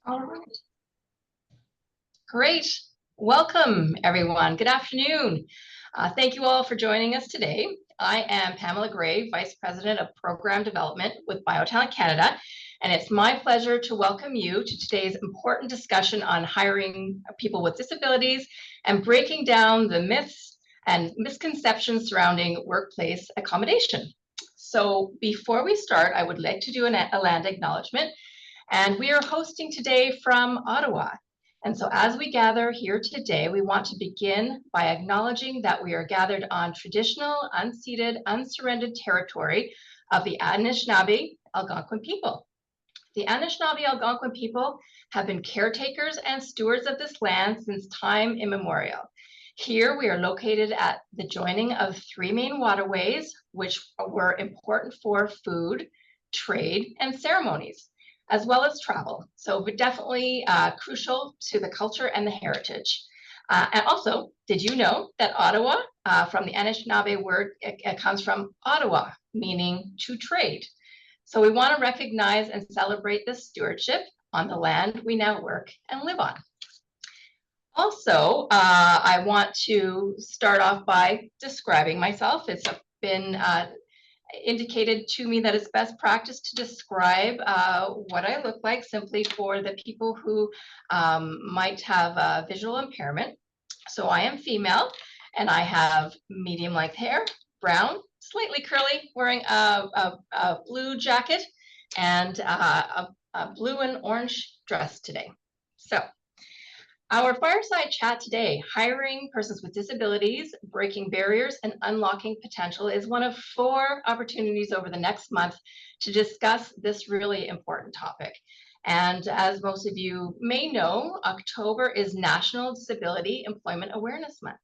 All right. Great. Welcome, everyone. Good afternoon. Thank you all for joining us today. I am Pamela Gray, Vice President of Program Development with BioTalent Canada, and it's my pleasure to welcome you to today's important discussion on hiring people with disabilities and breaking down the myths and misconceptions surrounding workplace accommodation. So before we start, I would like to do a land acknowledgement. And we are hosting today from Ottawa. And so as we gather here today, we want to begin by acknowledging that we are gathered on traditional, unceded, unsurrendered territory of the Anishinaabe Algonquin people. The Anishinaabe Algonquin people have been caretakers and stewards of this land since time immemorial. Here we are located at the joining of three main waterways, which were important for food, trade, and ceremonies, as well as travel. So definitely crucial to the culture and the heritage. And also, did you know that Ottawa, from the Anishinaabe word, it comes from Ottawa, meaning to trade. So we want to recognize and celebrate this stewardship on the land we now work and live on. Also, I want to start off by describing myself. It's been indicated to me that it's best practice to describe what I look like simply for the people who might have a visual impairment. So I am female and I have medium length hair, brown, slightly curly, wearing a blue jacket and a blue and orange dress today. So our fireside chat today, hiring persons with disabilities, breaking barriers and unlocking potential, is one of 4 opportunities over the next month to discuss this really important topic. And as most of you may know, October is National Disability Employment Awareness Month.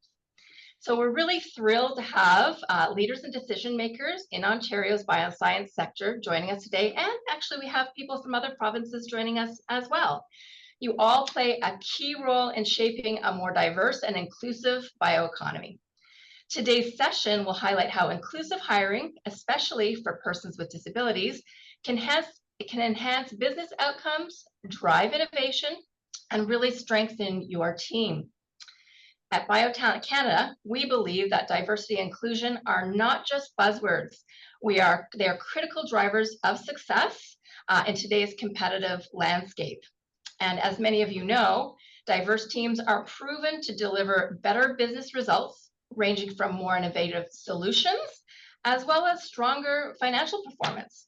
So we're really thrilled to have leaders and decision makers in Ontario's bioscience sector joining us today. And actually we have people from other provinces joining us as well. You all play a key role in shaping a more diverse and inclusive bioeconomy. Today's session will highlight how inclusive hiring, especially for persons with disabilities, can enhance business outcomes, drive innovation, and really strengthen your team. At BioTalent Canada, we believe that diversity and inclusion are not just buzzwords. They are critical drivers of success in today's competitive landscape. And as many of you know, diverse teams are proven to deliver better business results, ranging from more innovative solutions, as well as stronger financial performance.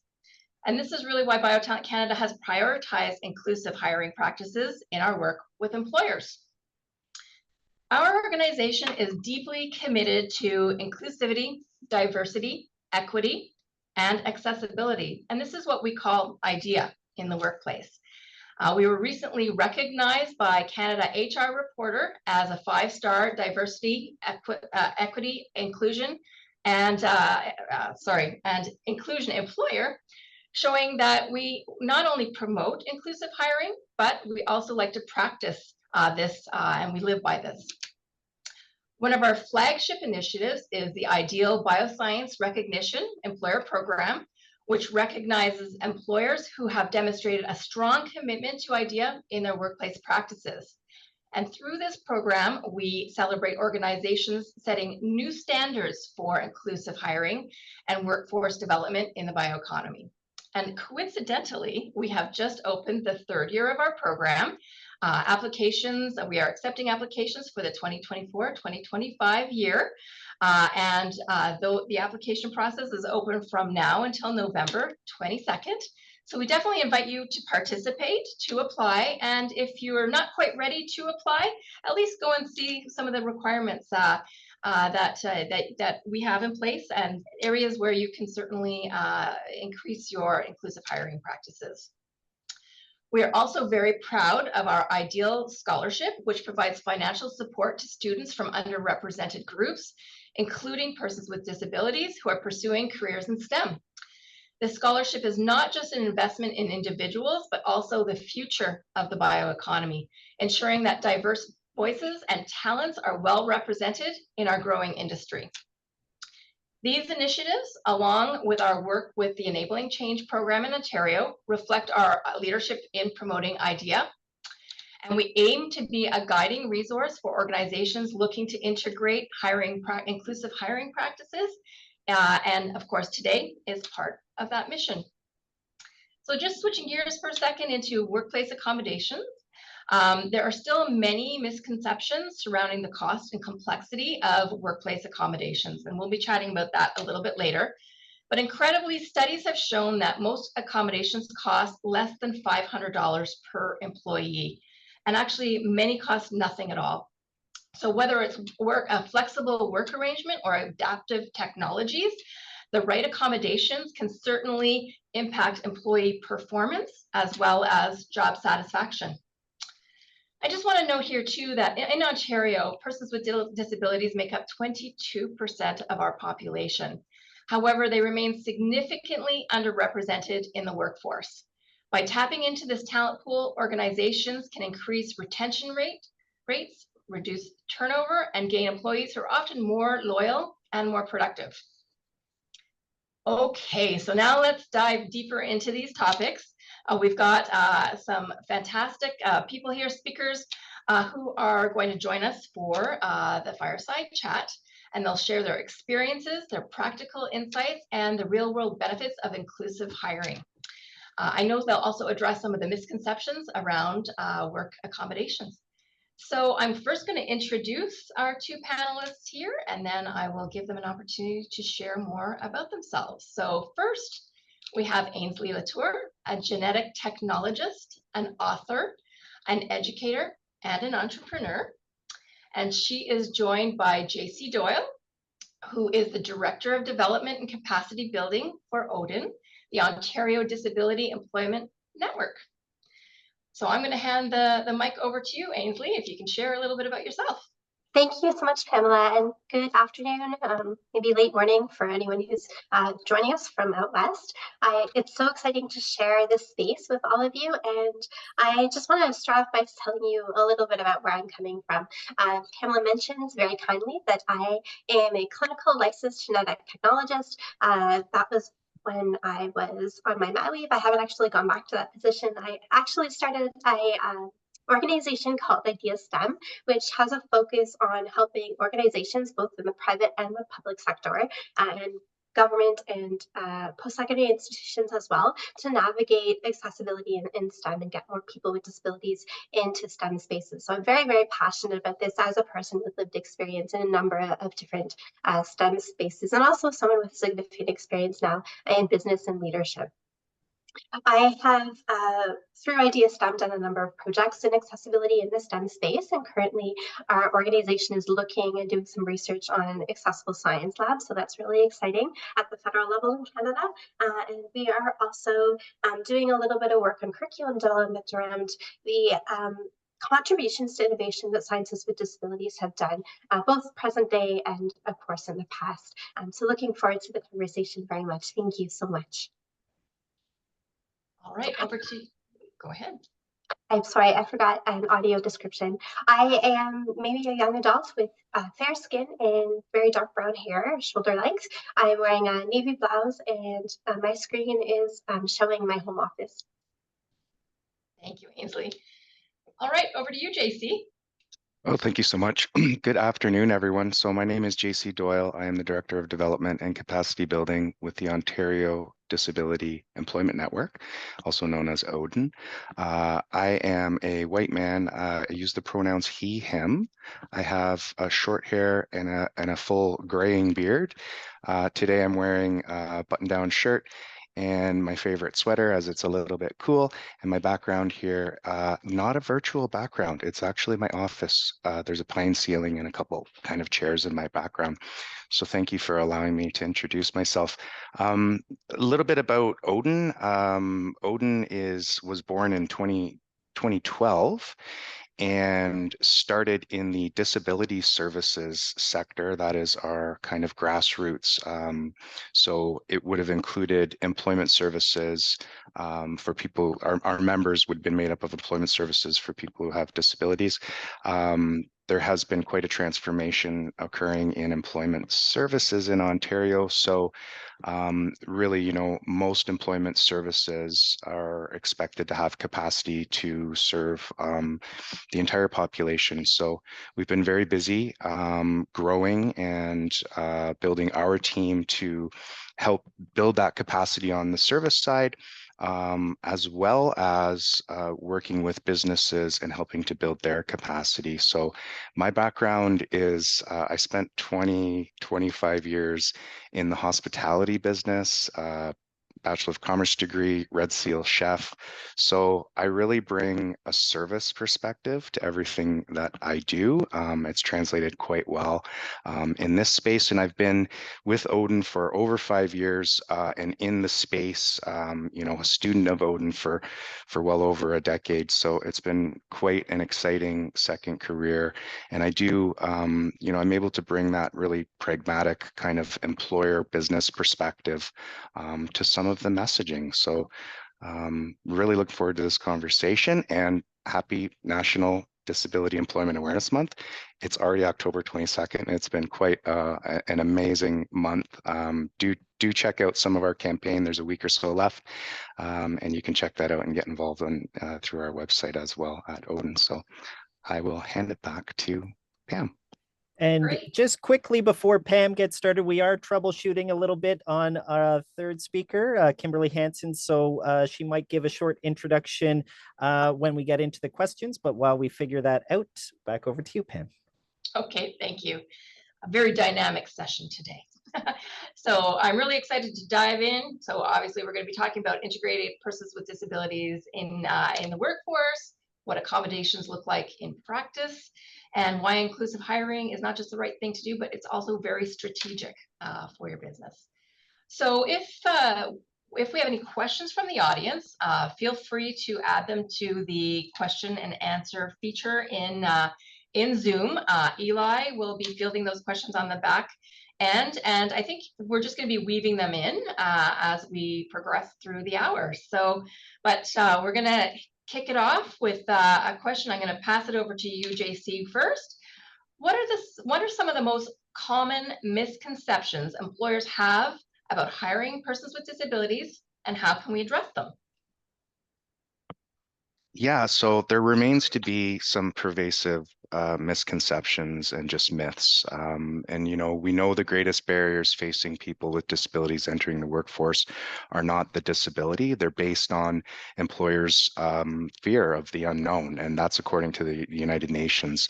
And this is really why BioTalent Canada has prioritized inclusive hiring practices in our work with employers. Our organization is deeply committed to inclusivity, diversity, equity, and accessibility. And this is what we call IDEA in the workplace. We were recently recognized by Canada HR Reporter as a 5-star diversity, equity, inclusion, and inclusion employer, showing that we not only promote inclusive hiring, but we also like to practice this, and we live by this. One of our flagship initiatives is the Ideal Bioscience Recognition Employer Program, which recognizes employers who have demonstrated a strong commitment to IDEA in their workplace practices. And through this program, we celebrate organizations setting new standards for inclusive hiring and workforce development in the bioeconomy. And coincidentally, we have just opened the 3rd year of our program. We are accepting applications for the 2024-2025 year. Though the application process is open from now until November 22nd. So we definitely invite you to participate, to apply. And if you're not quite ready to apply, at least go and see some of the requirements that we have in place and areas where you can certainly increase your inclusive hiring practices. We are also very proud of our Ideal Scholarship, which provides financial support to students from underrepresented groups, including persons with disabilities who are pursuing careers in STEM. This scholarship is not just an investment in individuals, but also the future of the bioeconomy, ensuring that diverse voices and talents are well represented in our growing industry. These initiatives, along with our work with the Enabling Change program in Ontario, reflect our leadership in promoting IDEA And we aim to be a guiding resource for organizations looking to integrate inclusive hiring practices. And of course, today is part of that mission. So just switching gears for a second into workplace accommodations. There are still many misconceptions surrounding the cost and complexity of workplace accommodations, and we'll be chatting about that a little bit later. But incredibly, studies have shown that most accommodations cost less than $500 per employee, and actually many cost nothing at all. So whether it's a flexible work arrangement or adaptive technologies, the right accommodations can certainly impact employee performance as well as job satisfaction. I just want to note here too that in Ontario, persons with disabilities make up 22% of our population. However, they remain significantly underrepresented in the workforce. By tapping into this talent pool, organizations can increase retention rates, reduce turnover, and gain employees who are often more loyal and more productive. Okay, so now let's dive deeper into these topics. We've got some fantastic people here, speakers, who are going to join us for the fireside chat, and they'll share their experiences, their practical insights, and the real-world benefits of inclusive hiring. I know they'll also address some of the misconceptions around work accommodations. So I'm first going to introduce our two panelists here, and then I will give them an opportunity to share more about themselves. So first, we have Ainsley Latour, a genetic technologist, an author, an educator, and an entrepreneur. And she is joined by JC Doyle, who is the Director of Development and Capacity Building for ODIN, the Ontario Disability Employment Network. So I'm going to hand the mic over to you, Ainsley, if you can share a little bit about yourself. Thank you so much, Pamela, and good afternoon, maybe late morning for anyone who's joining us from out west. It's so exciting to share this space with all of you, and I just want to start off by telling you a little bit about where I'm coming from. Pamela mentions very kindly that I am a clinical licensed genetic technologist. That was when I was on my mat leave. I haven't actually gone back to that position. I actually started an organization called Idea STEM, which has a focus on helping organizations, both in the private and the public sector, and government and post-secondary institutions as well, to navigate accessibility in STEM and get more people with disabilities into STEM spaces. So I'm very, very passionate about this as a person with lived experience in a number of different STEM spaces, and also someone with significant experience now in business and leadership. I have, through Idea STEM, done a number of projects in accessibility in the STEM space, and currently our organization is looking and doing some research on accessible science labs, so that's really exciting at the federal level in Canada. And we are also doing a little bit of work on curriculum development around the contributions to innovation that scientists with disabilities have done, both present day and, of course, in the past. So looking forward to the conversation very much. Thank you so much. All right, over to you. Go ahead. I'm sorry, I forgot an audio description. I am maybe a young adult with fair skin and very dark brown hair, shoulder length. I'm wearing a navy blouse, and my screen is showing my home office. Thank you, Ainsley. All right, over to you, JC. Oh, thank you so much. Good afternoon, everyone. So my name is JC Doyle. I am the Director of Development and Capacity Building with the Ontario Disability Employment Network, also known as ODIN. I am a white man. I use the pronouns he, him. I have short hair and a full graying beard. Today I'm wearing a button-down shirt and my favorite sweater, as it's a little bit cool. And my background here, not a virtual background. It's actually my office. There's a plain ceiling and a couple kind of chairs in my background. So thank you for allowing me to introduce myself. A little bit about ODIN. ODIN was born in 2012 and started in the disability services sector. That is our kind of grassroots. So it would have included employment services for people. Our members would have been made up of employment services for people who have disabilities. there has been quite a transformation occurring in employment services in Ontario. So really, you know, most employment services are expected to have capacity to serve the entire population. So we've been very busy growing and building our team to help build that capacity on the service side, as well as working with businesses and helping to build their capacity. So my background is I spent 25 years in the hospitality business, Bachelor of Commerce degree, Red Seal chef. So I really bring a service perspective to everything that I do. It's translated quite well in this space, and I've been with Odin for over 5 years, and in the space, you know, a student of Odin for well over a decade. So it's been quite an exciting second career, and I do, you know, I'm able to bring that really pragmatic kind of employer business perspective to some of the messaging. So really look forward to this conversation, and happy National Disability Employment Awareness Month. It's already October 22nd. It's been quite an amazing month. Do check out some of our campaign. There's a week or so left, and you can check that out and get involved on through our website as well at Odin. So I will hand it back to Pam. And Great. just quickly before Pam gets started, we are troubleshooting a little bit on our third speaker, Kimberly Hansen. So she might give a short introduction when we get into the questions. But while we figure that out, back over to you, Pam. Okay, thank you. A very dynamic session today. So I'm really excited to dive in. So obviously we're going to be talking about integrated persons with disabilities in the workforce, what accommodations look like in practice, and why inclusive hiring is not just the right thing to do, but it's also very strategic for your business. So if we have any questions from the audience, feel free to add them to the question and answer feature in Zoom. Eli will be fielding those questions on the back end, and I think we're just going to be weaving them in as we progress through the hour. So, but we're going to kick it off with a question. I'm going to pass it over to you, JC, first. What are some of the most common misconceptions employers have about hiring persons with disabilities, and how can we address them? Yeah, so there remains to be some pervasive misconceptions and just myths. And, you know, we know the greatest barriers facing people with disabilities entering the workforce are not the disability. They're based on employers' fear of the unknown, and that's according to the United Nations.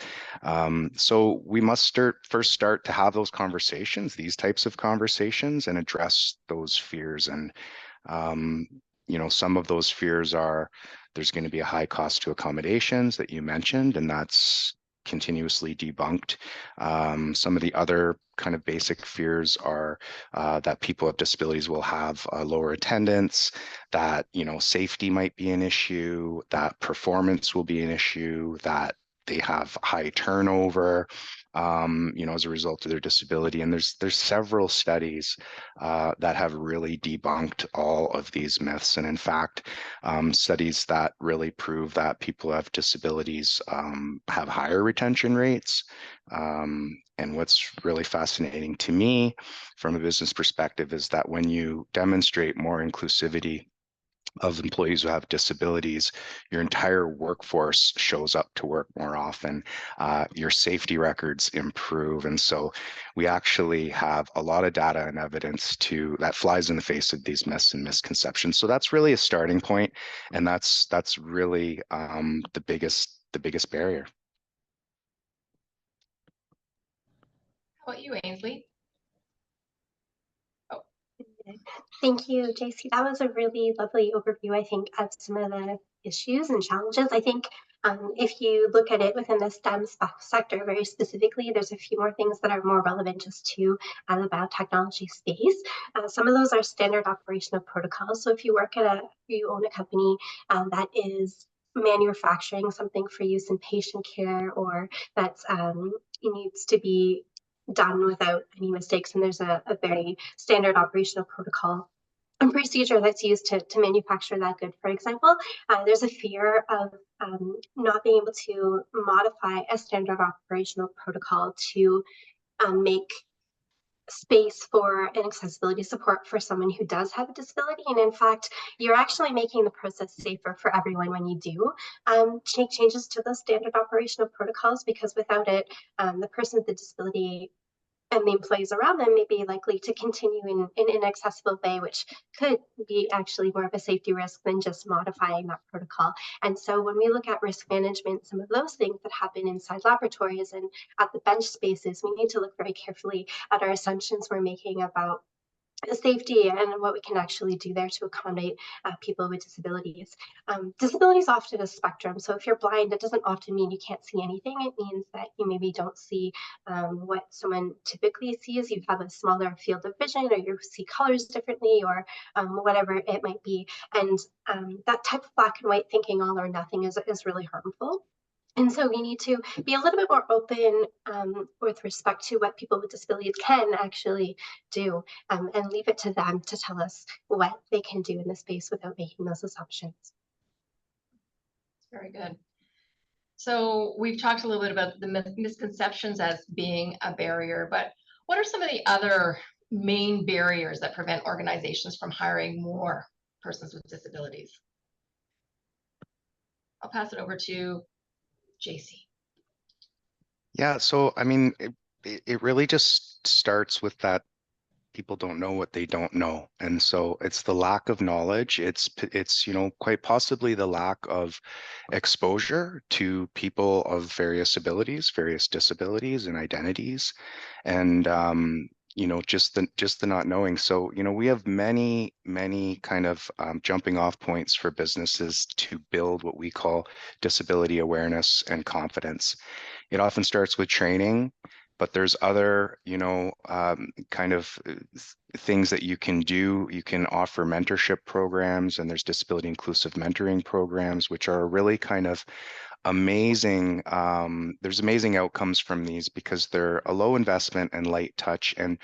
So we must first start to have those conversations, these types of conversations, and address those fears. And, you know, some of those fears are there's going to be a high cost to accommodations that you mentioned, and that's continuously debunked. Some of the other kind of basic fears are that people with disabilities will have lower attendance, that, you know, safety might be an issue, that performance will be an issue, that they have high turnover, you know, as a result of their disability. And there's several studies that have really debunked all of these myths. And in fact, studies that really prove that people who have disabilities have higher retention rates. And what's really fascinating to me from a business perspective is that when you demonstrate more inclusivity of employees who have disabilities, your entire workforce shows up to work more often. Your safety records improve. And so we actually have a lot of data and evidence that flies in the face of these myths and misconceptions. So that's really a starting point, and that's really the biggest barrier. How about you, Ainsley? Thank you, JC. That was a really lovely overview, I think, of some of the issues and challenges. I think if you look at it within the STEM sector very specifically, there's a few more things that are more relevant just to the biotechnology space. Some of those are standard operational protocols. So if you you own a company that is manufacturing something for use in patient care, or that needs to be done without any mistakes, and there's a very standard operational protocol a procedure that's used to manufacture that good, for example, there's a fear of not being able to modify a standard operational protocol to make space for an accessibility support for someone who does have a disability. And in fact, you're actually making the process safer for everyone when you do make changes to those standard operational protocols, because without it, the person with the disability and the employees around them may be likely to continue in an inaccessible way, which could be actually more of a safety risk than just modifying that protocol. And so when we look at risk management, some of those things that happen inside laboratories and at the bench spaces, we need to look very carefully at our assumptions we're making about safety and what we can actually do there to accommodate people with disabilities. Disability is often a spectrum. So if you're blind, it doesn't often mean you can't see anything. It means that you maybe don't see what someone typically sees. You have a smaller field of vision, or you see colors differently, or whatever it might be. And that type of black and white thinking, all or nothing, is really harmful. And so we need to be a little bit more open with respect to what people with disabilities can actually do, and leave it to them to tell us what they can do in this space without making those assumptions. Very good. So we've talked a little bit about the misconceptions as being a barrier, but what are some of the other main barriers that prevent organizations from hiring more persons with disabilities? I'll pass it over to JC. Yeah, so I mean, it really just starts with that people don't know what they don't know. And so it's the lack of knowledge. It's, quite possibly the lack of exposure to people of various abilities, various disabilities and identities. And just the not knowing. So, we have many, many kind of jumping off points for businesses to build what we call disability awareness and confidence. It often starts with training, but there's other, kind of things that you can do. You can offer mentorship programs, and there's disability inclusive mentoring programs, which are really kind of amazing. There's amazing outcomes from these because they're a low investment and light touch, and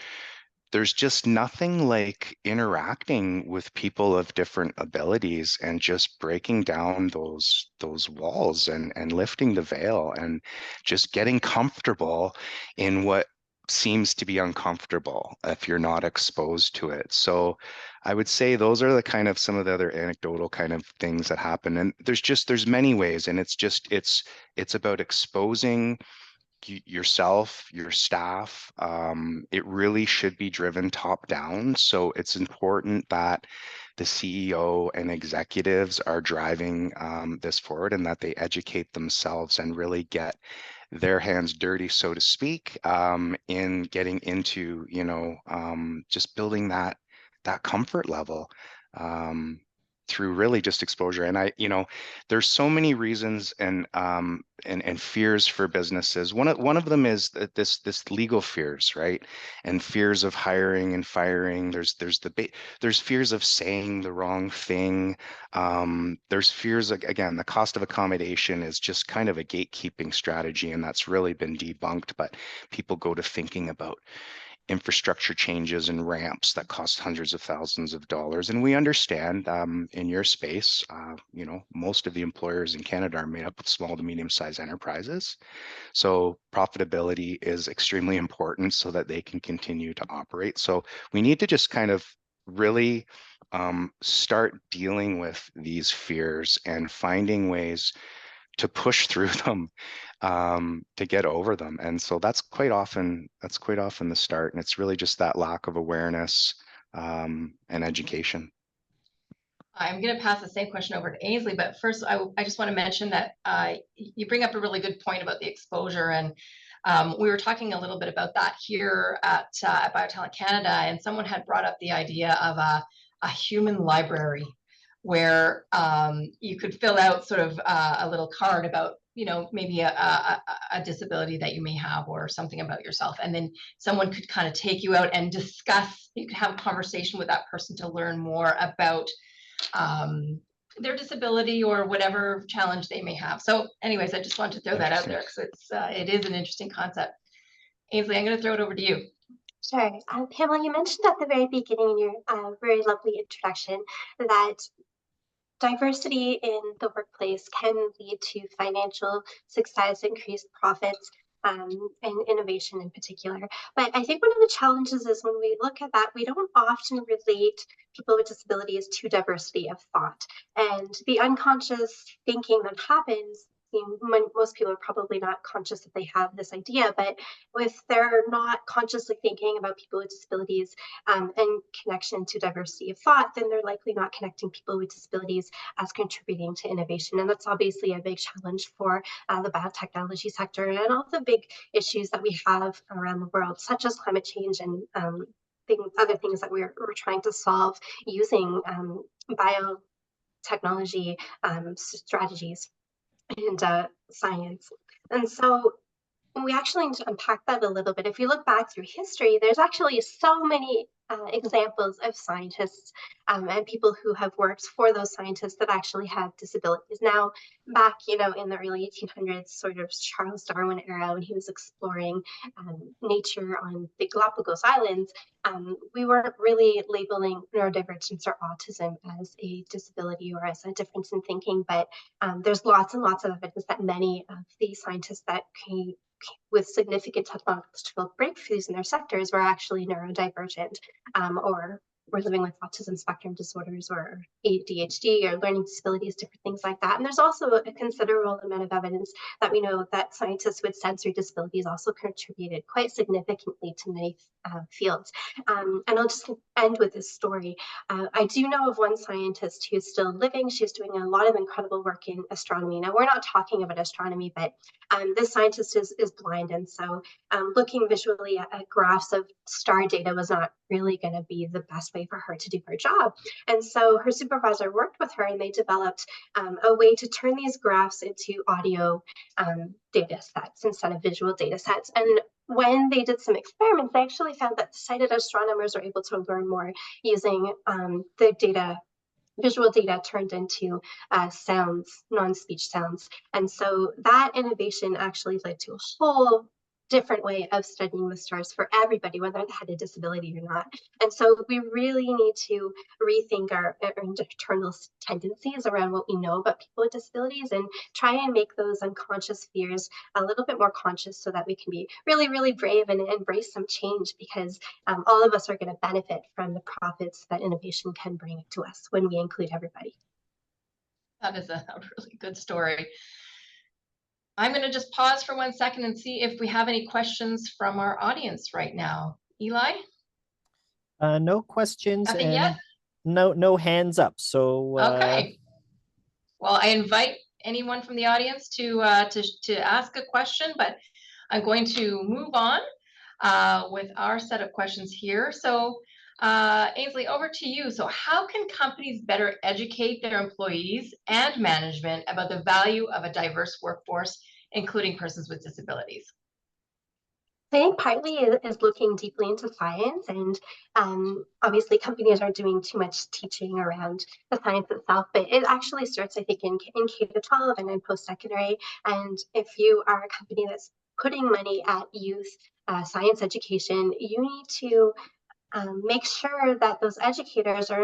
there's just nothing like interacting with people of different abilities and just breaking down those walls and lifting the veil and just getting comfortable in what seems to be uncomfortable if you're not exposed to it. So I would say those are the kind of some of the other anecdotal kind of things that happen. And there's many ways, and it's about exposing yourself, your staff. It really should be driven top down. So it's important that the CEO and executives are driving this forward, and that they educate themselves and really get their hands dirty, so to speak, in getting into, just building that comfort level. Through really just exposure. And there's so many reasons and fears for businesses. One of them is that this legal fears, right? And fears of hiring and firing. There's fears of saying the wrong thing. There's fears, again, the cost of accommodation is just kind of a gatekeeping strategy, and that's really been debunked. But people go to thinking about infrastructure changes and ramps that cost hundreds of thousands of dollars. And we understand in your space, most of the employers in Canada are made up of small to medium-sized enterprises. So profitability is extremely important so that they can continue to operate. So we need to just kind of really start dealing with these fears and finding ways to push through them, to get over them. And so that's quite often the start. And it's really just that lack of awareness and education. I'm going to pass the same question over to Ainsley, but first I just want to mention that you bring up a really good point about the exposure, and we were talking a little bit about that here at BioTalent Canada, and someone had brought up the idea of a human library where you could fill out sort of a little card about, maybe a disability that you may have or something about yourself. And then someone could kind of take you out and discuss, you could have a conversation with that person to learn more about their disability or whatever challenge they may have. So anyways, I just wanted to throw that out there because it is an interesting concept. Ainsley, I'm going to throw it over to you. Sure. Pamela, you mentioned at the very beginning in your very lovely introduction that diversity in the workplace can lead to financial success, increased profits, and innovation in particular. But I think one of the challenges is when we look at that, we don't often relate people with disabilities to diversity of thought. And the unconscious thinking that happens, most people are probably not conscious that they have this idea, but if they're not consciously thinking about people with disabilities and connection to diversity of thought, then they're likely not connecting people with disabilities as contributing to innovation. And that's obviously a big challenge for the biotechnology sector and all the big issues that we have around the world, such as climate change and other things that we're trying to solve using biotechnology strategies and science. And so we actually need to unpack that a little bit. If you look back through history, there's actually so many examples of scientists and people who have worked for those scientists that actually have disabilities. Now, back, in the early 1800s, sort of Charles Darwin era, when he was exploring nature on the Galapagos Islands, we weren't really labeling neurodivergence or autism as a disability or as a difference in thinking, but there's lots and lots of evidence that many of the scientists that came with significant technological breakthroughs in their sectors were actually neurodivergent or were living with autism spectrum disorders or ADHD or learning disabilities, different things like that. And there's also a considerable amount of evidence that we know that scientists with sensory disabilities also contributed quite significantly to many fields. And I'll just end with this story. I do know of one scientist who's still living. She's doing a lot of incredible work in astronomy. Now, we're not talking about astronomy, but this scientist is blind. And so looking visually at graphs of star data was not really going to be the best way for her to do her job. And so her supervisor worked with her and they developed a way to turn these graphs into audio data sets instead of visual data sets. And when they did some experiments, they actually found that sighted astronomers are able to learn more using the data, visual data turned into sounds, non-speech sounds. And so that innovation actually led to a whole different way of studying the stars for everybody, whether they had a disability or not. And so we really need to rethink our internal tendencies around what we know about people with disabilities and try and make those unconscious fears a little bit more conscious so that we can be really, really brave and embrace some change, because all of us are going to benefit from the profits that innovation can bring to us when we include everybody. That is a really good story. I'm going to just pause for 1 second and see if we have any questions from our audience right now. Eli? No questions. Nothing and yet? No hands up. So Okay. Well, I invite anyone from the audience to ask a question, but I'm going to move on with our set of questions here. So Ainsley, over to you. So how can companies better educate their employees and management about the value of a diverse workforce, including persons with disabilities? I think partly is looking deeply into science, and obviously companies aren't doing too much teaching around the science itself, but it actually starts, I think, in K-12 and in post-secondary. And if you are a company that's putting money at youth science education, you need to make sure that those educators are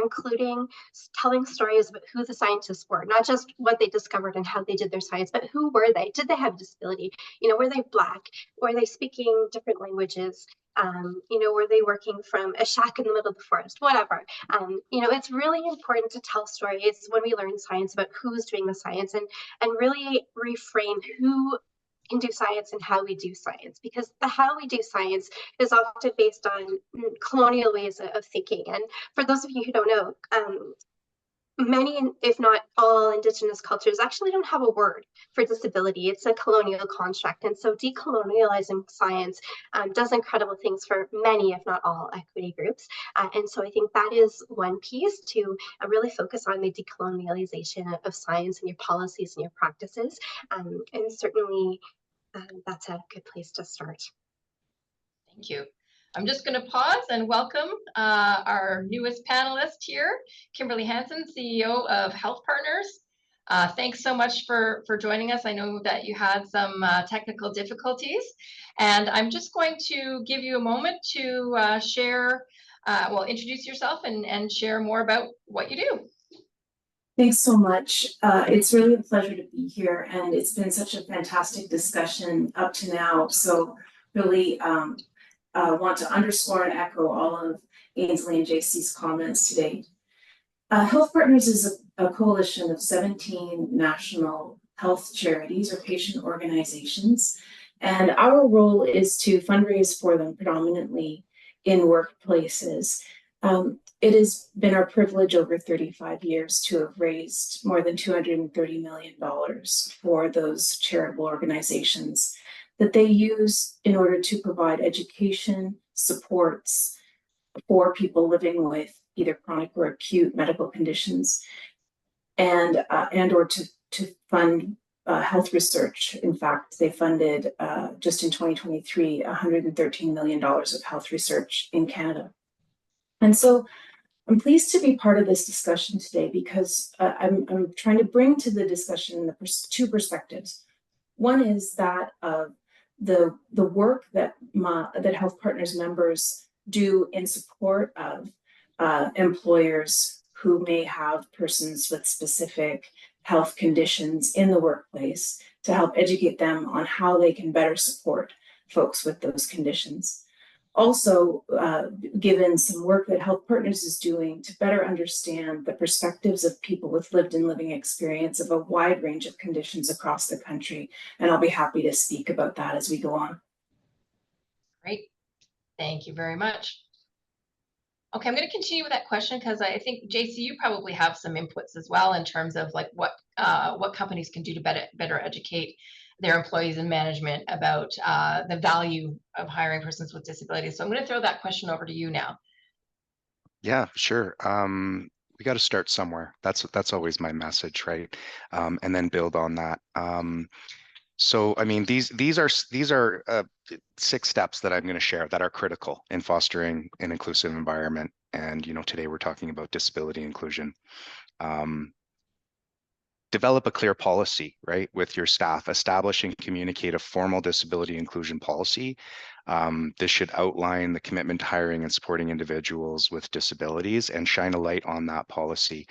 telling stories about who the scientists were, not just what they discovered and how they did their science, but who were they? Did they have a disability? Were they Black? Were they speaking different languages? Were they working from a shack in the middle of the forest? Whatever. It's really important to tell stories when we learn science about who's doing the science and really reframe who can do science and how we do science, because the how we do science is often based on colonial ways of thinking. And for those of you who don't know, many, if not all, Indigenous cultures actually don't have a word for disability. It's a colonial construct. And so decolonializing science does incredible things for many, if not all, equity groups. And so I think that is one piece to really focus on the decolonialization of science and your policies and your practices. And certainly that's a good place to start. Thank you. I'm just going to pause and welcome our newest panelist here, Kimberly Hansen, CEO of Health Partners. Thanks so much for joining us. I know that you had some technical difficulties, and I'm just going to give you a moment to share, introduce yourself and share more about what you do. Thanks so much. It's really a pleasure to be here, and it's been such a fantastic discussion up to now. So really want to underscore and echo all of Ainsley and JC's comments today. Health Partners is a coalition of 17 national health charities or patient organizations, and our role is to fundraise for them predominantly in workplaces. It has been our privilege over 35 years to have raised more than $230 million for those charitable organizations that they use in order to provide education, supports for people living with either chronic or acute medical conditions, and or to fund health research. In fact, they funded just in 2023 $113 million of health research in Canada. And so I'm pleased to be part of this discussion today because I'm trying to bring to the discussion two perspectives. One is that of the work that Health Partners members do in support of employers who may have persons with specific health conditions in the workplace to help educate them on how they can better support folks with those conditions. Also, given some work that Health Partners is doing to better understand the perspectives of people with lived and living experience of a wide range of conditions across the country. And I'll be happy to speak about that as we go on. Great. Thank you very much. Okay, I'm going to continue with that question because I think, JC, you probably have some inputs as well in terms of like what companies can do to better educate their employees and management about the value of hiring persons with disabilities. So I'm going to throw that question over to you now. Yeah, sure. We got to start somewhere. That's always my message, right? And then build on that. So, I mean, these are 6 steps that I'm going to share that are critical in fostering an inclusive environment. And today we're talking about disability inclusion. Develop a clear policy, right, with your staff. Establish and communicate a formal disability inclusion policy. This should outline the commitment to hiring and supporting individuals with disabilities and shine a light on that policy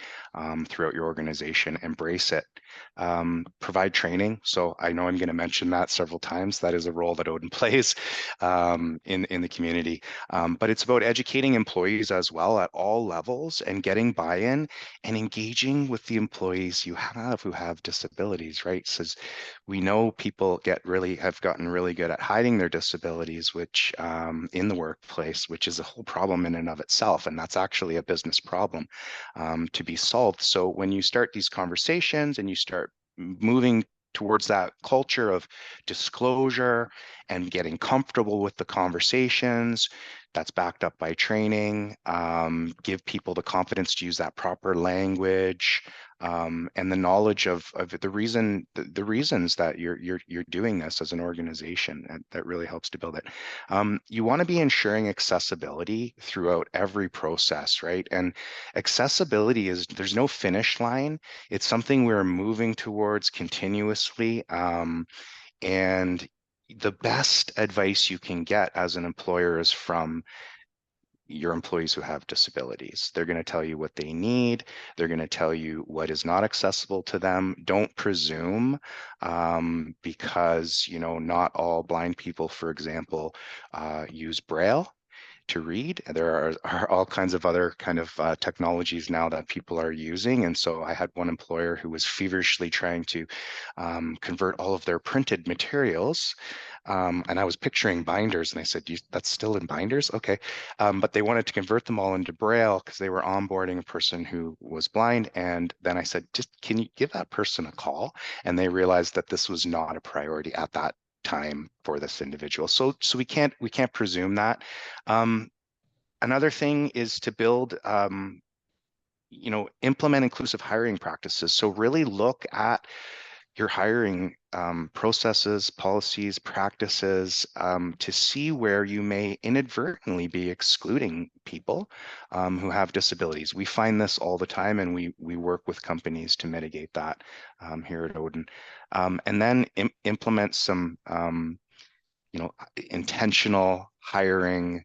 throughout your organization. Embrace it. Provide training. So I know I'm going to mention that several times. That is a role that Odin plays in the community. But it's about educating employees as well at all levels and getting buy-in and engaging with the employees you have who have disabilities, right? So we know people have gotten really good at hiding their disabilities, which in the workplace, which is a whole problem in and of itself. And that's actually a business problem to be solved. So when you start these conversations and you start moving towards that culture of disclosure and getting comfortable with the conversations, that's backed up by training, give people the confidence to use that proper language, and the knowledge of the reasons that you're doing this as an organization. And that really helps to build it. You want to be ensuring accessibility throughout every process, right? And accessibility there's no finish line. It's something we're moving towards continuously. And the best advice you can get as an employer is from your employees who have disabilities. They're going to tell you what they need. They're going to tell you what is not accessible to them. Don't presume because, not all blind people, for example, use Braille to read. There are all kinds of other technologies now that people are using. And so I had one employer who was feverishly trying to convert all of their printed materials. And I was picturing binders and I said, that's still in binders? Okay. But they wanted to convert them all into Braille because they were onboarding a person who was blind. And then I said, just can you give that person a call? And they realized that this was not a priority at that time for this individual. So we can't presume that. Another thing is to build, implement inclusive hiring practices. So really look at your hiring processes, policies, practices to see where you may inadvertently be excluding people who have disabilities. We find this all the time, and we work with companies to mitigate that here at Odin. And then implement some intentional hiring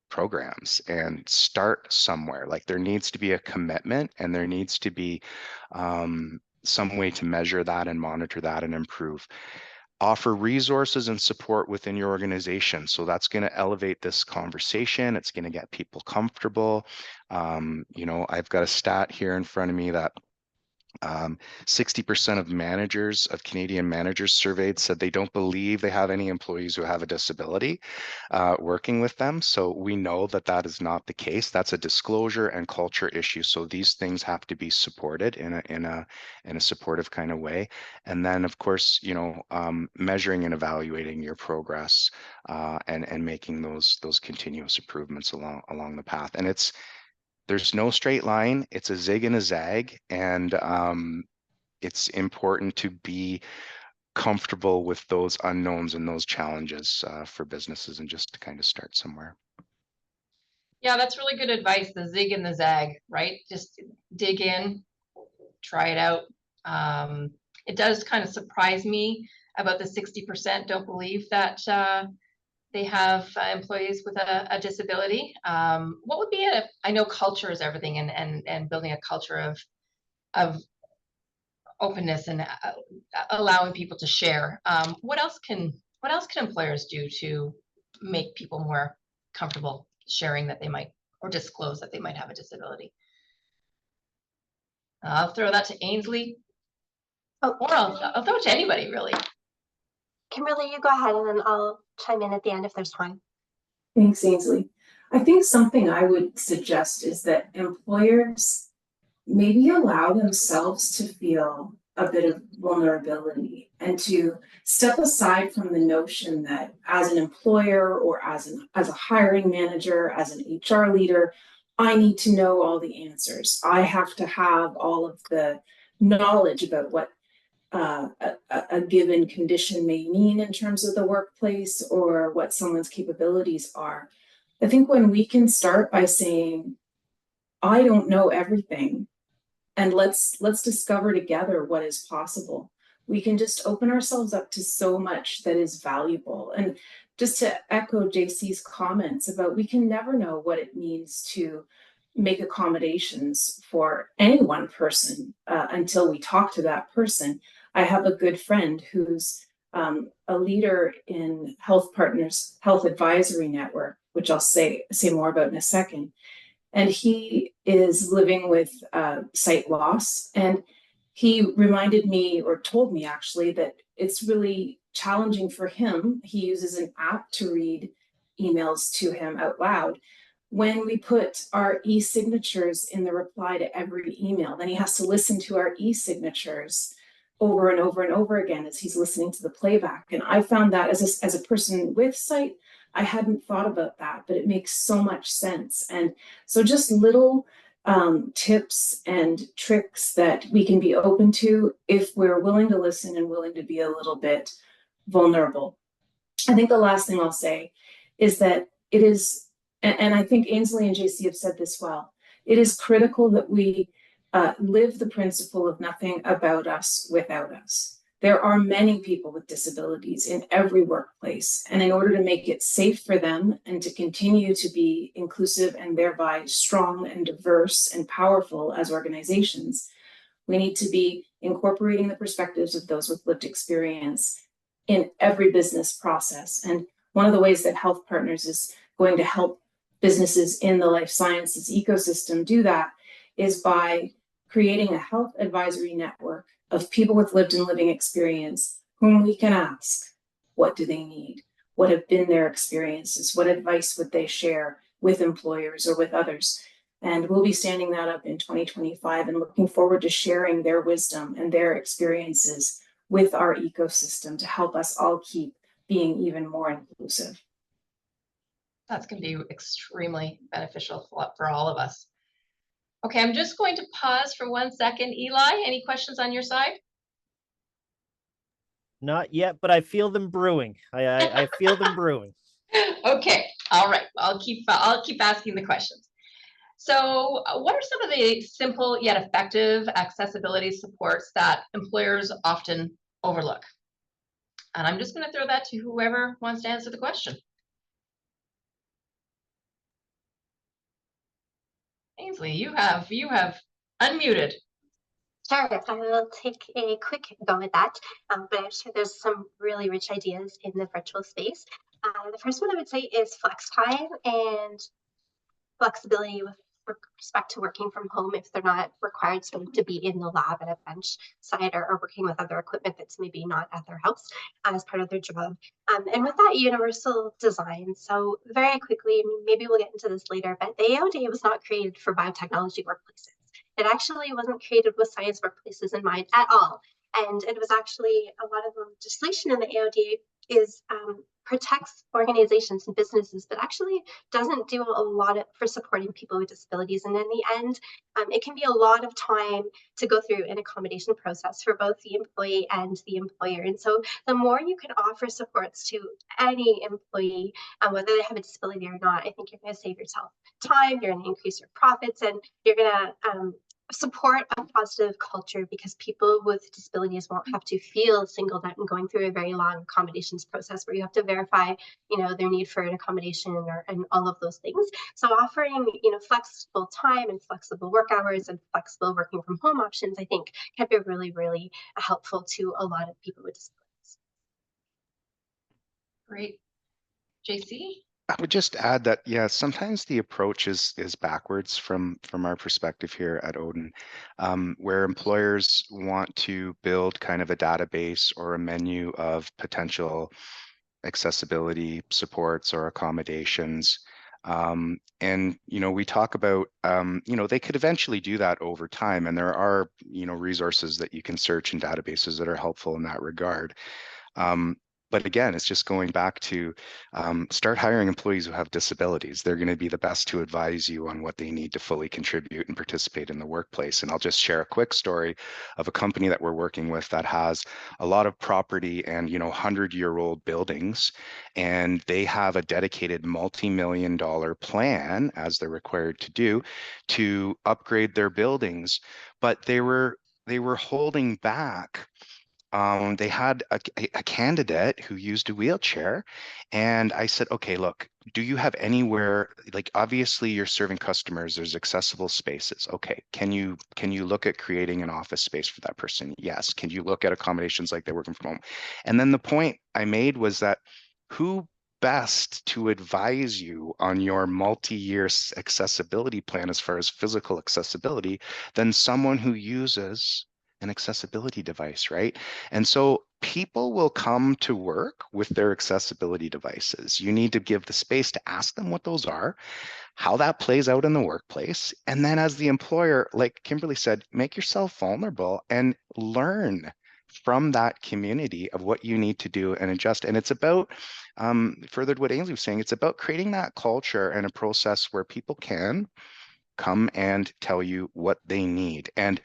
programs and start somewhere. Like, there needs to be a commitment, and there needs to be some way to measure that and monitor that and improve. Offer resources and support within your organization. So that's going to elevate this conversation. It's going to get people comfortable. I've got a stat here in front of me that 60% of managers, of Canadian managers surveyed, said they don't believe they have any employees who have a disability working with them. So we know that that is not the case. That's a disclosure and culture issue. So these things have to be supported in a supportive kind of way. And then, of course, measuring and evaluating your progress and making those continuous improvements along the path. And there's no straight line. It's a zig and a zag, and it's important to be comfortable with those unknowns and those challenges for businesses, and just to kind of start somewhere. Yeah, that's really good advice, the zig and the zag, right? Just dig in, try it out. It does kind of surprise me about the 60% don't believe that they have employees with a disability. What would be I know culture is everything, and building a culture of openness and allowing people to share. What else can employers do to make people more comfortable sharing that they might, or disclose that they might have a disability? I'll throw that to Ainsley, or I'll throw it to anybody, really. Kimberly, you go ahead, and then I'll chime in at the end if there's time. Thanks, Ainsley. I think something I would suggest is that employers maybe allow themselves to feel a bit of vulnerability, and to step aside from the notion that as an employer, or as a hiring manager, as an HR leader, I need to know all the answers. I have to have all of the knowledge about what a given condition may mean in terms of the workplace, or what someone's capabilities are. I think when we can start by saying, I don't know everything, and let's discover together what is possible, we can just open ourselves up to so much that is valuable. And just to echo JC's comments about, we can never know what it means to make accommodations for any one person until we talk to that person. I have a good friend who's a leader in Health Partners Health Advisory Network, which I'll say more about in a second. And he is living with sight loss. And he reminded me, or told me actually, that it's really challenging for him. He uses an app to read emails to him out loud. When we put our e-signatures in the reply to every email, then he has to listen to our e-signatures over and over and over again as he's listening to the playback. And I found that as a person with sight, I hadn't thought about that, but it makes so much sense. And so just little tips and tricks that we can be open to if we're willing to listen and willing to be a little bit vulnerable. I think the last thing I'll say is that it is, and I think Ainsley and JC have said this well, it is critical that we live the principle of nothing about us without us. There are many people with disabilities in every workplace, and in order to make it safe for them and to continue to be inclusive and thereby strong and diverse and powerful as organizations, we need to be incorporating the perspectives of those with lived experience in every business process. And one of the ways that Health Partners is going to help businesses in the life sciences ecosystem do that is by creating a health advisory network of people with lived and living experience whom we can ask, what do they need? What have been their experiences? What advice would they share with employers or with others? And we'll be standing that up in 2025 and looking forward to sharing their wisdom and their experiences with our ecosystem to help us all keep being even more inclusive. That's going to be extremely beneficial for all of us. Okay, I'm just going to pause for 1 second. Eli, any questions on your side? Not yet, but I feel them brewing. I feel them brewing. Okay, all right. I'll keep asking the questions. So, what are some of the simple yet effective accessibility supports that employers often overlook? And I'm just going to throw that to whoever wants to answer the question. Ainsley, you have unmuted. Sure, I will take a quick go at that, but I'm sure there's some really rich ideas in the virtual space. The first one I would say is flex time and flexibility with respect to working from home if they're not required sort of to be in the lab at a bench site or working with other equipment that's maybe not at their house as part of their job. And with that universal design, so very quickly, maybe we'll get into this later, but the AODA was not created for biotechnology workplaces. It actually wasn't created with science workplaces in mind at all. And it was actually a lot of the legislation in the AODA is protects organizations and businesses, but actually doesn't do a lot for supporting people with disabilities. And in the end, it can be a lot of time to go through an accommodation process for both the employee and the employer. And so the more you can offer supports to any employee, whether they have a disability or not, I think you're going to save yourself time, you're going to increase your profits, and you're going to support a positive culture because people with disabilities won't have to feel singled out and going through a very long accommodations process where you have to verify, their need for an accommodation and all of those things. So offering, flexible time and flexible work hours and flexible working from home options, I think can be really, really helpful to a lot of people with disabilities. Great. JC? I would just add that, yeah, sometimes the approach is backwards from our perspective here at Odin, where employers want to build kind of a database or a menu of potential accessibility supports or accommodations. And, we talk about, they could eventually do that over time. And there are, resources that you can search in databases that are helpful in that regard. But again, it's just going back to start hiring employees who have disabilities. They're going to be the best to advise you on what they need to fully contribute and participate in the workplace. And I'll just share a quick story of a company that we're working with that has a lot of property and 100-year-old buildings, and they have a dedicated multi-million-dollar plan, as they're required to do, to upgrade their buildings. But they were holding back. They had a candidate who used a wheelchair, and I said, okay, look, do you have anywhere, like obviously you're serving customers, there's accessible spaces. Okay, can you look at creating an office space for that person? Yes. Can you look at accommodations like they're working from home? And then the point I made was that who best to advise you on your multi-year accessibility plan as far as physical accessibility than someone who uses an accessibility device, right? And so people will come to work with their accessibility devices. You need to give the space to ask them what those are, how that plays out in the workplace. And then as the employer, like Kimberly said, make yourself vulnerable and learn from that community of what you need to do and adjust. And it's about, further to what Ainsley was saying, it's about creating that culture and a process where people can come and tell you what they need. And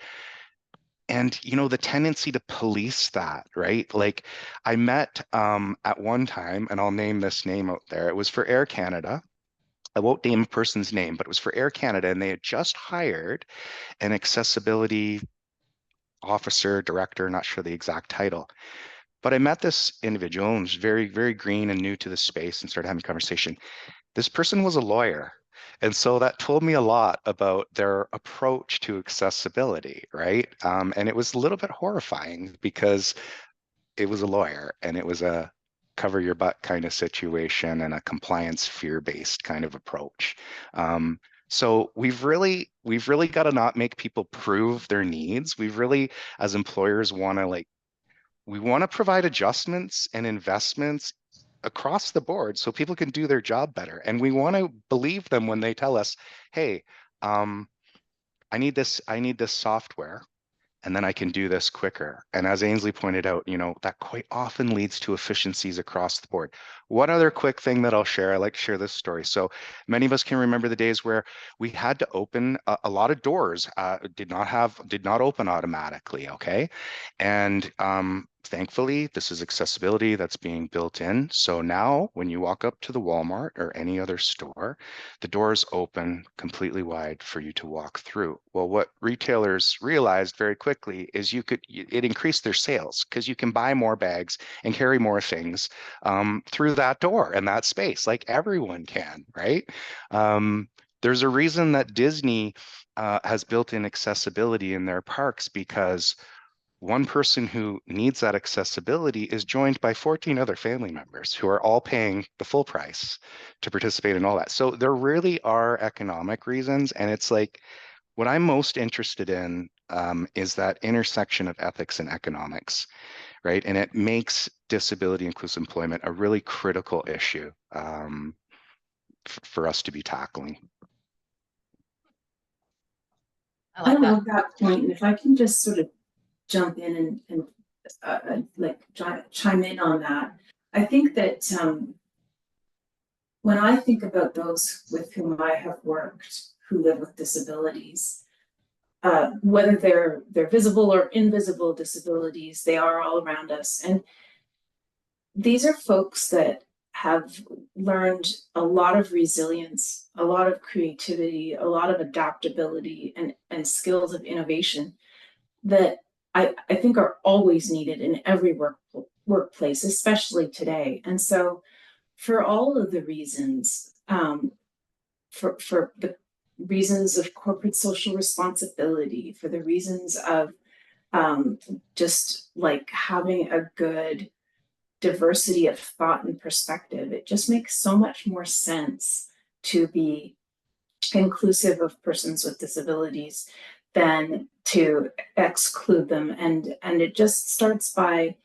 the tendency to police that, right? Like I met at one time, and I'll name this name out there, it was for Air Canada. I won't name a person's name, but it was for Air Canada, and they had just hired an accessibility officer, director, not sure the exact title. But I met this individual and was very, very green and new to the space and started having a conversation. This person was a lawyer. And so that told me a lot about their approach to accessibility, right? And it was a little bit horrifying because it was a lawyer and it was a cover your butt kind of situation and a compliance fear-based kind of approach. So we've really got to not make people prove their needs. We've really, as employers, we want to provide adjustments and investments across the board so people can do their job better. And we want to believe them when they tell us, hey, I need this software, and then I can do this quicker. And as Ainsley pointed out, that quite often leads to efficiencies across the board. One other quick thing that I'll share, I like to share this story. So many of us can remember the days where we had to open a lot of doors, did not open automatically, okay? And Thankfully, this is accessibility that's being built in. So now when you walk up to the Walmart or any other store, the doors open completely wide for you to walk through. Well, what retailers realized very quickly is it increased their sales because you can buy more bags and carry more things through that door and that space, like everyone can, right? There's a reason that Disney has built in accessibility in their parks, because one person who needs that accessibility is joined by 14 other family members who are all paying the full price to participate in all that. So there really are economic reasons. And it's like, what I'm most interested in is that intersection of ethics and economics, right? And it makes disability inclusive employment a really critical issue for us to be tackling. I I like that. love that point, and if I can just sort of jump in and like chime in on that. I think that when I think about those with whom I have worked who live with disabilities, whether they're visible or invisible disabilities, they are all around us. And these are folks that have learned a lot of resilience, a lot of creativity, a lot of adaptability and skills of innovation that I think are always needed in every workplace, especially today. And so for all of the reasons, for the reasons of corporate social responsibility, for the reasons of just like having a good diversity of thought and perspective, it just makes so much more sense to be inclusive of persons with disabilities than to exclude them. And it just starts by,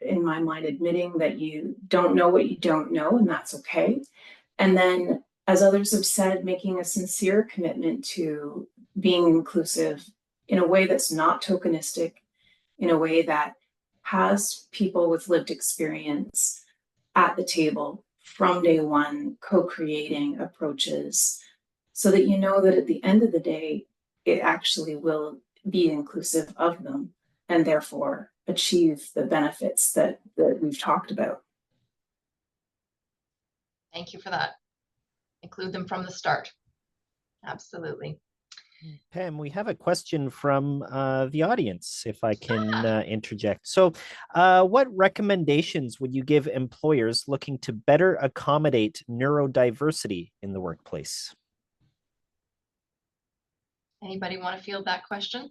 in my mind, admitting that you don't know what you don't know, and that's okay. And then, as others have said, making a sincere commitment to being inclusive in a way that's not tokenistic, in a way that has people with lived experience at the table from day one, co-creating approaches, so that you know that at the end of the day, it actually will be inclusive of them and therefore achieve the benefits that we've talked about. Thank you for that. Include them from the start. Absolutely. Pam, we have a question from the audience, if I can interject. So what recommendations would you give employers looking to better accommodate neurodiversity in the workplace? Anybody want to field that question?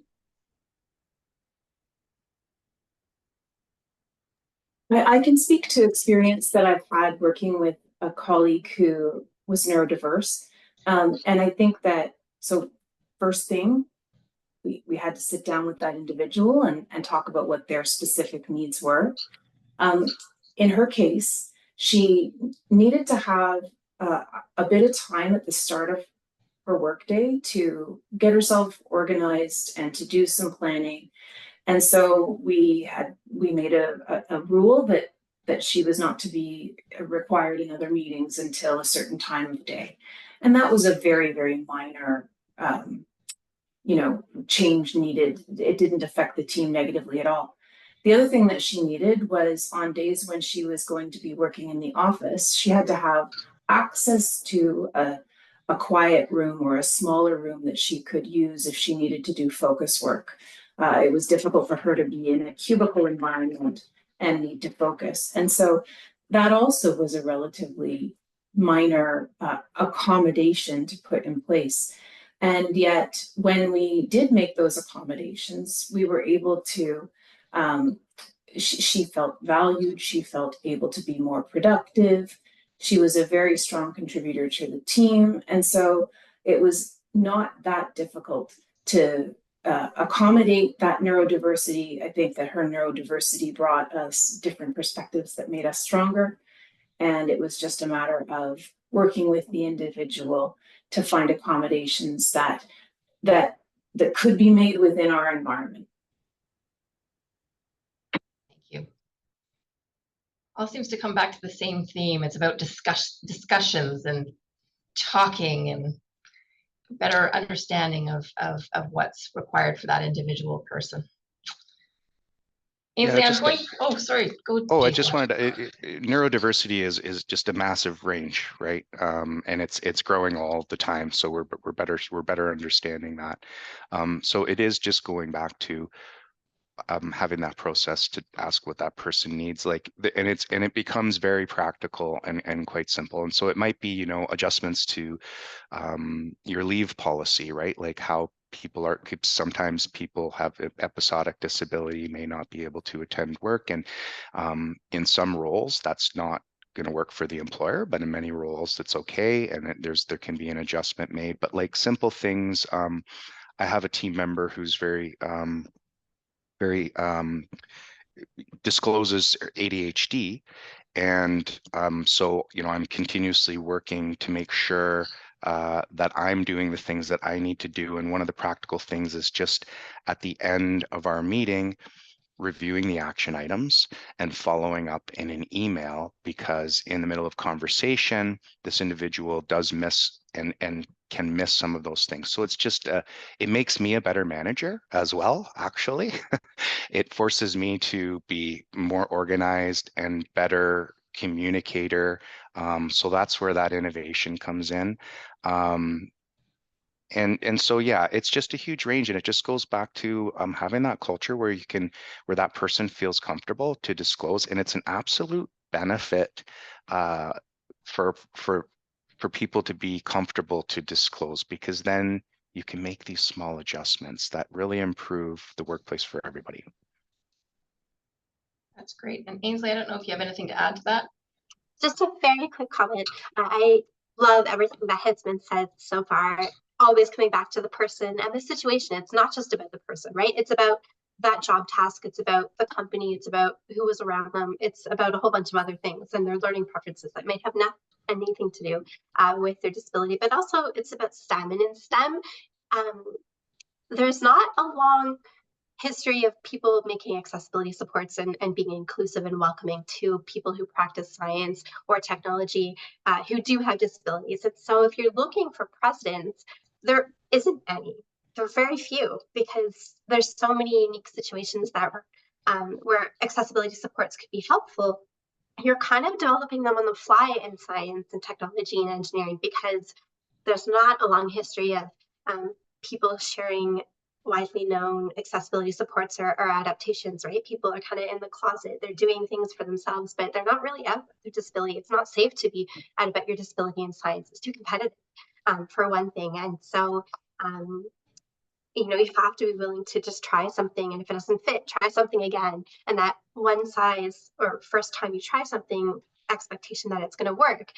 I can speak to experience that I've had working with a colleague who was neurodiverse. And I think that, so first thing, we had to sit down with that individual and talk about what their specific needs were. In her case, she needed to have a bit of time at the start of her workday to get herself organized and to do some planning. And so we made a rule that she was not to be required in other meetings until a certain time of day. And that was a very, very minor change needed. It didn't affect the team negatively at all. The other thing that she needed was on days when she was going to be working in the office, she had to have access to a quiet room or a smaller room that she could use if she needed to do focus work. It was difficult for her to be in a cubicle environment and need to focus. And so that also was a relatively minor accommodation to put in place. And yet, when we did make those accommodations, we were able to, she felt valued, she felt able to be more productive. She was a very strong contributor to the team. And so it was not that difficult to accommodate that neurodiversity. I think that her neurodiversity brought us different perspectives that made us stronger. And it was just a matter of working with the individual to find accommodations that could be made within our environment. Thank you. All seems to come back to the same theme. It's about discussions and talking and better understanding of what's required for that individual person. Ainsley, I'm just going, oh, sorry, go. Oh, I Jason. just wanted to, neurodiversity is just a massive range, right? And it's growing all the time. So we're better understanding that. So it is just going back to having that process to ask what that person needs, and it becomes very practical and quite simple. And so it might be, adjustments to your leave policy, right? Like how sometimes people have episodic disability, may not be able to attend work. And in some roles, that's not going to work for the employer, but in many roles, it's okay. And there can be an adjustment made. But like simple things, I have a team member who's very discloses ADHD. And so, I'm continuously working to make sure that I'm doing the things that I need to do. And one of the practical things is just at the end of our meeting, reviewing the action items and following up in an email, because in the middle of conversation, this individual does miss and can miss some of those things. So it's just, it makes me a better manager as well, actually. It forces me to be more organized and better communicator. So that's where that innovation comes in. And so, yeah, it's just a huge range, and it just goes back to having that culture where that person feels comfortable to disclose, and it's an absolute benefit uh, for people to be comfortable to disclose, because then you can make these small adjustments that really improve the workplace for everybody. That's great. And Ainsley, I don't know if you have anything to add to that. Just a very quick comment. I love everything that has been said so far, always coming back to the person and the situation. It's not just about the person, right? It's about that job task. It's about the company. It's about who was around them. It's about a whole bunch of other things and their learning preferences that may have anything to do with their disability, but also it's about STEM. And in STEM, there's not a long history of people making accessibility supports and being inclusive and welcoming to people who practice science or technology who do have disabilities. And so if you're looking for precedents, there isn't any. There are very few, because there's so many unique situations that where accessibility supports could be helpful. You're kind of developing them on the fly in science and technology and engineering, because there's not a long history of people sharing widely known accessibility supports or adaptations, right? People are kind of in the closet. They're doing things for themselves, but they're not really out about their disability. It's not safe to be out about your disability in science. It's too competitive, for one thing. And so, you have to be willing to just try something. And if it doesn't fit, try something again. And that one size, or first time you try something, expectation that it's going to work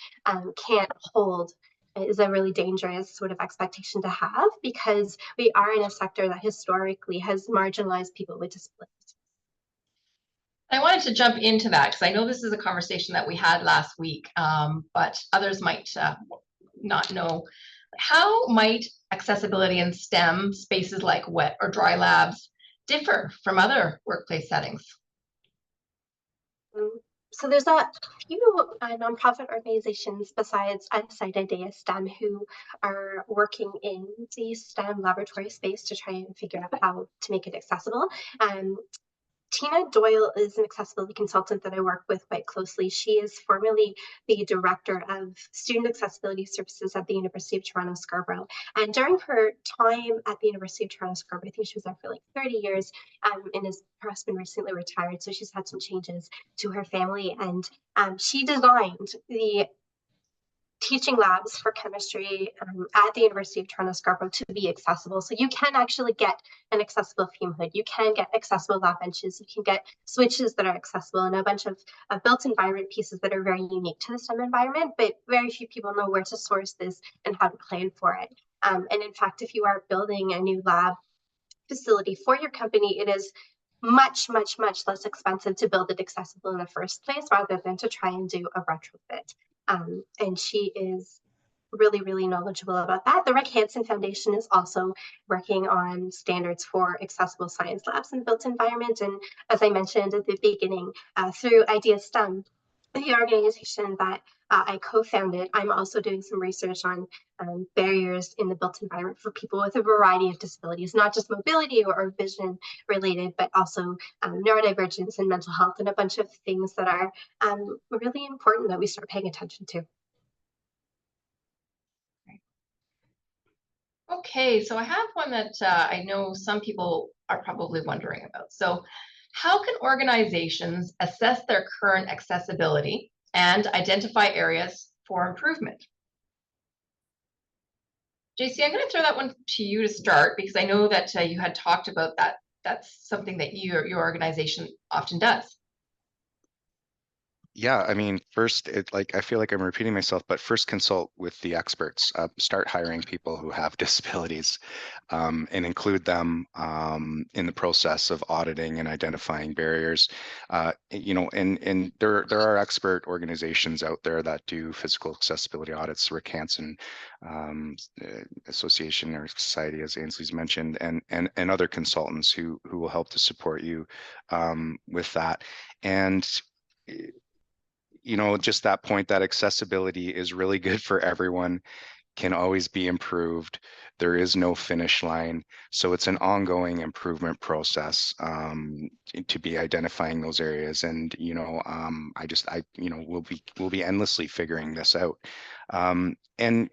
can't hold, is a really dangerous sort of expectation to have, because we are in a sector that historically has marginalized people with disabilities. I wanted to jump into that because I know this is a conversation that we had last week, but others might not know. How might accessibility in STEM spaces like wet or dry labs differ from other workplace settings? So there's a few nonprofit organizations besides Unsighted STEM who are working in the STEM laboratory space to try and figure out how to make it accessible. Tina Doyle is an accessibility consultant that I work with quite closely. She is formerly the director of student accessibility services at the University of Toronto Scarborough. And during her time at the University of Toronto Scarborough, I think she was there for like 30 years and has perhaps been recently retired. So she's had some changes to her family. And she designed the teaching labs for chemistry at the University of Toronto Scarborough to be accessible. So you can actually get an accessible fume hood. You can get accessible lab benches. You can get switches that are accessible and a bunch of built environment pieces that are very unique to the STEM environment, but very few people know where to source this and how to plan for it. And in fact, if you are building a new lab facility for your company, it is much, much, much less expensive to build it accessible in the first place rather than to try and do a retrofit. And she is really, really knowledgeable about that. The Rick Hansen Foundation is also working on standards for accessible science labs and built environment. And as I mentioned at the beginning, through Idea STEM, the organization that I co-founded, I'm also doing some research on barriers in the built environment for people with a variety of disabilities, not just mobility or vision related, but also neurodivergence and mental health and a bunch of things that are really important that we start paying attention to. Okay, so I have one that I know some people are probably wondering about. So how can organizations assess their current accessibility and identify areas for improvement? JC, I'm going to throw that one to you to start, because I know that you had talked about that. That's something that your organization often does. Yeah, I mean, first, I feel like I'm repeating myself, but first consult with the experts. Start hiring people who have disabilities, and include them in the process of auditing and identifying barriers. And there are expert organizations out there that do physical accessibility audits. Rick Hansen Association or Society, as Ainsley's mentioned, and other consultants who will help to support you with that. And just that point, that accessibility is really good for everyone, can always be improved. There is no finish line. So it's an ongoing improvement process to be identifying those areas. And, we'll be endlessly figuring this out. And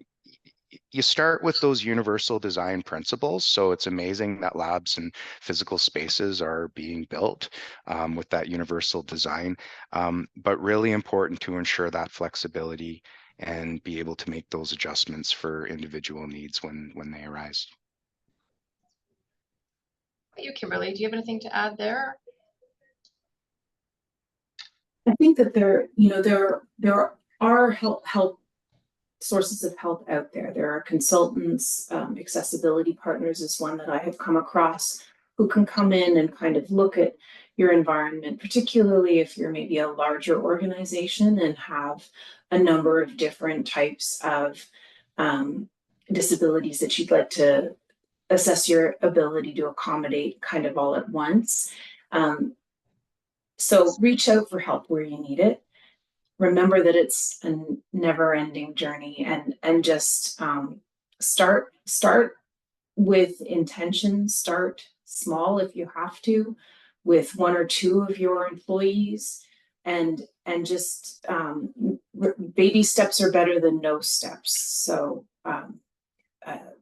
you start with those universal design principles. So it's amazing that labs and physical spaces are being built with that universal design, but really important to ensure that flexibility and be able to make those adjustments for individual needs when they arise. You, Kimberly, do you have anything to add there? I think that there are help sources of help out there. There are consultants, accessibility partners is one that I have come across, who can come in and kind of look at your environment, particularly if you're maybe a larger organization and have a number of different types of disabilities that you'd like to assess your ability to accommodate kind of all at once. So reach out for help where you need it. Remember that it's a never-ending journey, and just start with intention. Start small if you have to, with 1 or 2 of your employees, and just baby steps are better than no steps. So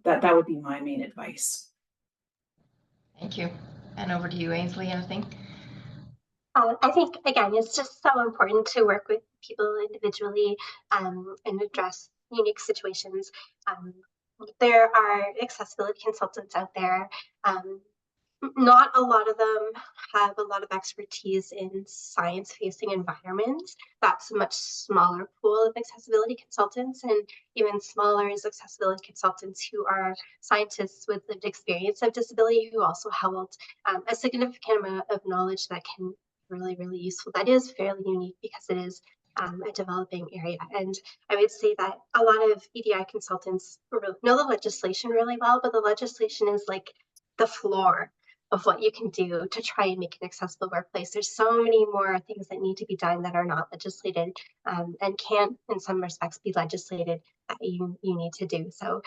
that would be my main advice. Thank you. And over to you, Ainsley, anything? I think, again, it's just so important to work with people individually and address unique situations. There are accessibility consultants out there. Not a lot of them have a lot of expertise in science-facing environments. That's a much smaller pool of accessibility consultants, and even smaller is accessibility consultants who are scientists with lived experience of disability, who also held a significant amount of knowledge that can really, really useful. That is fairly unique because it is a developing area. And I would say that a lot of EDI consultants know the legislation really well, but the legislation is like the floor of what you can do to try and make an accessible workplace. There's so many more things that need to be done that are not legislated and can't, in some respects, be legislated that you need to do. So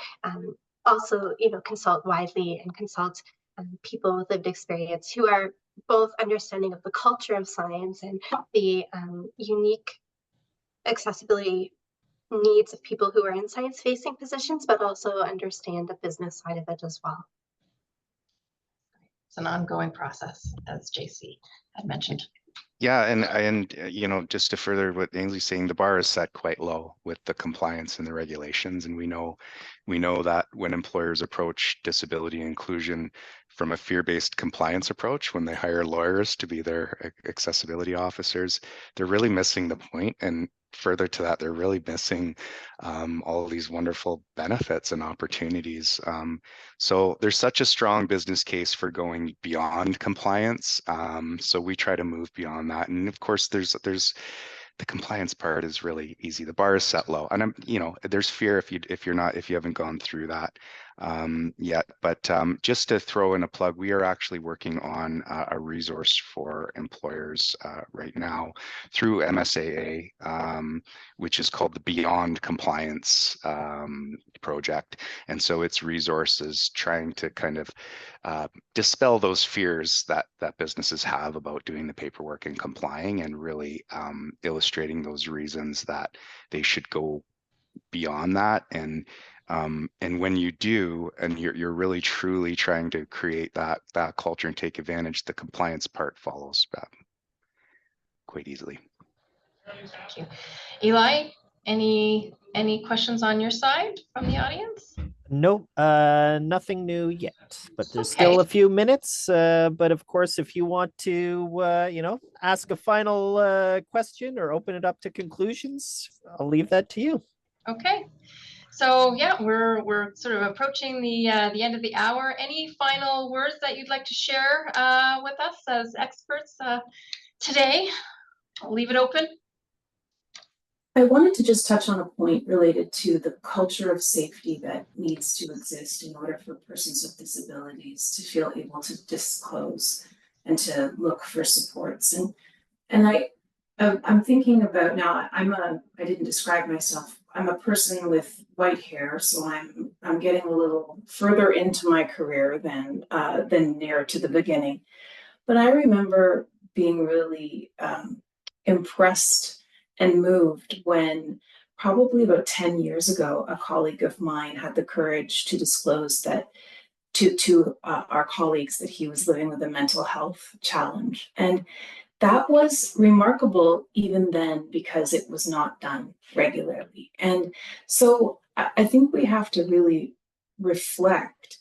also, consult widely and consult people with lived experience who are both understanding of the culture of science and the unique accessibility needs of people who are in science-facing positions, but also understand the business side of it as well. It's an ongoing process, as JC had mentioned. Yeah, and just to further what Ainsley's saying, the bar is set quite low with the compliance and the regulations, and we know that when employers approach disability inclusion from a fear-based compliance approach, when they hire lawyers to be their accessibility officers, they're really missing the point. And further to that, they're really missing all of these wonderful benefits and opportunities. So there's such a strong business case for going beyond compliance. So we try to move beyond that. And of course, there's the compliance part is really easy. The bar is set low, and there's fear if you haven't gone through that. yet. But just to throw in a plug, we are actually working on a resource for employers right now through MSAA, which is called the Beyond Compliance project. And so it's resources trying to kind of dispel those fears that businesses have about doing the paperwork and complying, and really illustrating those reasons that they should go beyond that. And when you do, and you're really truly trying to create that culture and take advantage, the compliance part follows quite easily. Thank you. Eli, any questions on your side from the audience? Nope, nothing new yet, but there's still a few minutes. But of course, if you want to, ask a final question or open it up to conclusions, I'll leave that to you. Okay. So yeah, we're sort of approaching the end of the hour. Any final words that you'd like to share with us as experts today? I'll leave it open. I wanted to just touch on a point related to the culture of safety that needs to exist in order for persons with disabilities to feel able to disclose and to look for supports. And I'm thinking about now, I didn't describe myself. I'm a person with white hair, so I'm getting a little further into my career than near to the beginning. But I remember being really impressed and moved when, probably about 10 years ago, a colleague of mine had the courage to disclose that to our colleagues that he was living with a mental health challenge. And that was remarkable even then, because it was not done regularly. And so I think we have to really reflect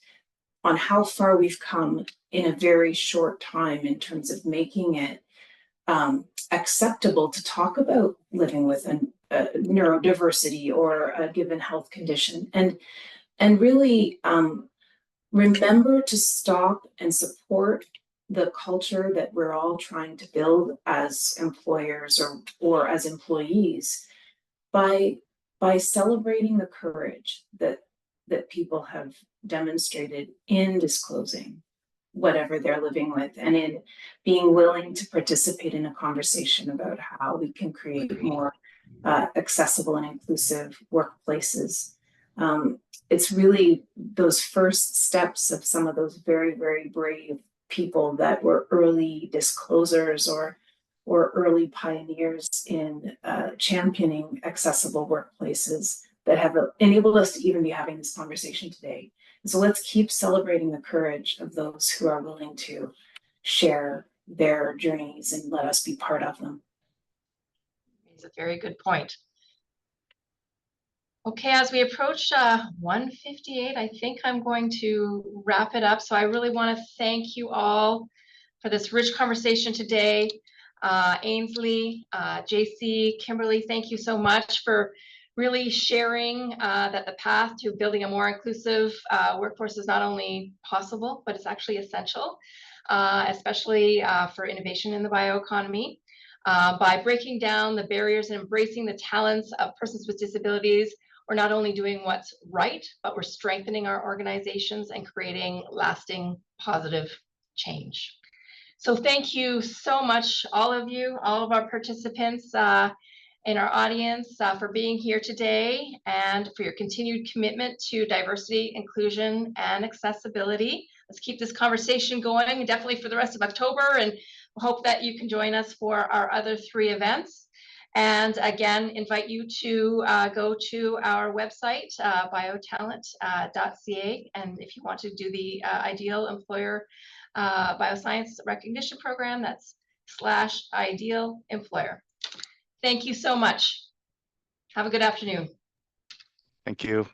on how far we've come in a very short time in terms of making it acceptable to talk about living with a neurodiversity or a given health condition, and really remember to stop and support the culture that we're all trying to build as employers or as employees by celebrating the courage that people have demonstrated in disclosing whatever they're living with, and in being willing to participate in a conversation about how we can create more accessible and inclusive workplaces. It's really those first steps of some of those very, very brave people that were early disclosers or early pioneers in championing accessible workplaces that have enabled us to even be having this conversation today. So let's keep celebrating the courage of those who are willing to share their journeys and let us be part of them. It's a very good point. Okay, as we approach 1:58, I think I'm going to wrap it up. So I really want to thank you all for this rich conversation today. Ainsley, JC, Kimberly, thank you so much for really sharing that the path to building a more inclusive workforce is not only possible, but it's actually essential, especially for innovation in the bioeconomy. By breaking down the barriers and embracing the talents of persons with disabilities, we're not only doing what's right, but we're strengthening our organizations and creating lasting positive change. So thank you so much, all of you, all of our participants in our audience for being here today, and for your continued commitment to diversity, inclusion, and accessibility. Let's keep this conversation going, definitely for the rest of October, and hope that you can join us for our other 3 events. And again, invite you to go to our website, biotalent.ca, and if you want to do the Ideal Employer Bioscience Recognition Program, that's /Ideal Employer. Thank you so much. Have a good afternoon. Thank you.